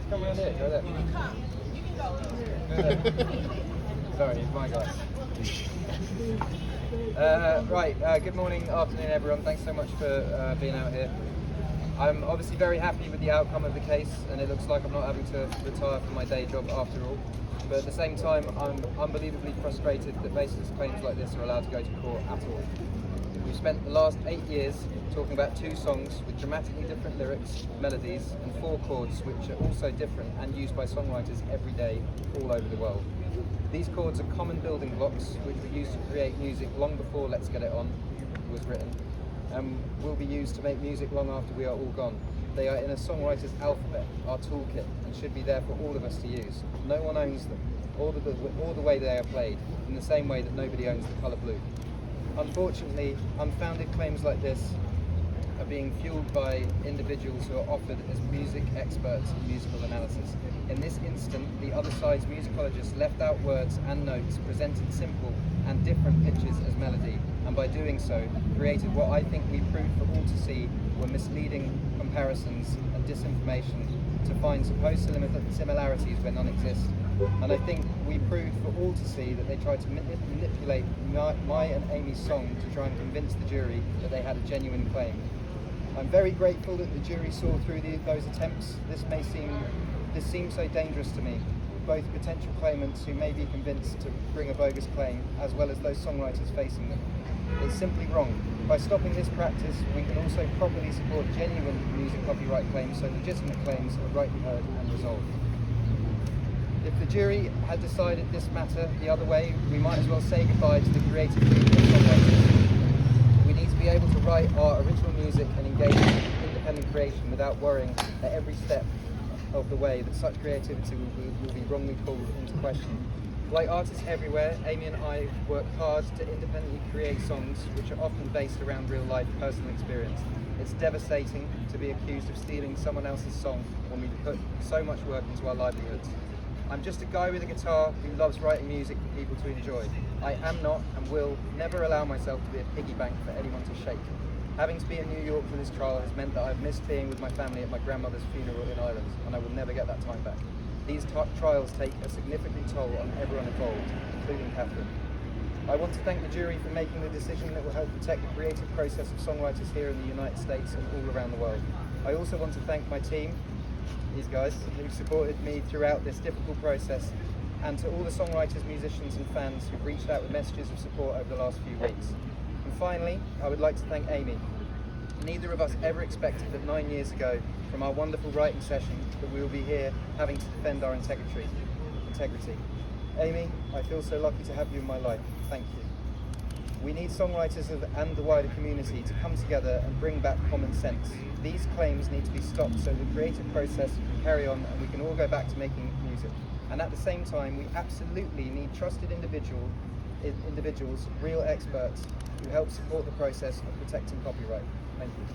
Come around here, go there. Sorry, it's my guy. Good morning, afternoon everyone. Thanks so much for being out here. I'm obviously very happy with the outcome of the case, and it looks like I'm not having to retire from my day job after all. But at the same time, I'm unbelievably frustrated that baseless claims like this are allowed to go to court at all. We've spent the last 8 years talking about 2 songs with dramatically different lyrics, melodies, and 4 chords which are also different and used by songwriters every day all over the world. These chords are common building blocks which were used to create music long before Let's Get It On was written, and will be used to make music long after we are all gone. They are in a songwriter's alphabet, our toolkit, and should be there for all of us to use. No one owns them, or the way they are played, in the same way that nobody owns the colour blue. Unfortunately, unfounded claims like this are being fueled by individuals who are offered as music experts in musical analysis. In this instant, the other side's musicologists left out words and notes, presented simple and different pitches as melody, and by doing so, created what I think we proved for all to see were misleading comparisons and disinformation to find supposed similarities where none exist. And I think we proved for all to see that they tried to manipulate my and Amy's song to try and convince the jury that they had a genuine claim. I'm very grateful that the jury saw through those attempts. This seems so dangerous to me, both potential claimants who may be convinced to bring a bogus claim, as well as those songwriters facing them. It's simply wrong. By stopping this practice, we can also properly support genuine music copyright claims so legitimate claims are rightly heard and resolved. If the jury had decided this matter the other way, we might as well say goodbye to the creative freedom of songwriters. We need to be able to write our original music and engage in independent creation without worrying at every step of the way that such creativity will be wrongly called into question. Like artists everywhere, Amy and I work hard to independently create songs which are often based around real-life personal experience. It's devastating to be accused of stealing someone else's song when we put so much work into our livelihoods. I'm just a guy with a guitar who loves writing music for people to enjoy. I am not and will never allow myself to be a piggy bank for anyone to shake. Having to be in New York for this trial has meant that I've missed being with my family at my grandmother's funeral in Ireland, and I will never get that time back. These trials take a significant toll on everyone involved, including Catherine. I want to thank the jury for making the decision that will help protect the creative process of songwriters here in the United States and all around the world. I also want to thank my team, these guys, who've supported me throughout this difficult process, and to all the songwriters, musicians and fans who've reached out with messages of support over the last few weeks. And finally, I would like to thank Amy. Neither of us ever expected that 9 years ago, from our wonderful writing session, that we will be here having to defend our integrity. Amy, I feel so lucky to have you in my life. Thank you. We need songwriters and the wider community to come together and bring back common sense. These claims need to be stopped so the creative process can carry on and we can all go back to making music. And at the same time, we absolutely need trusted individuals, real experts, who help support the process of protecting copyright. Thank you.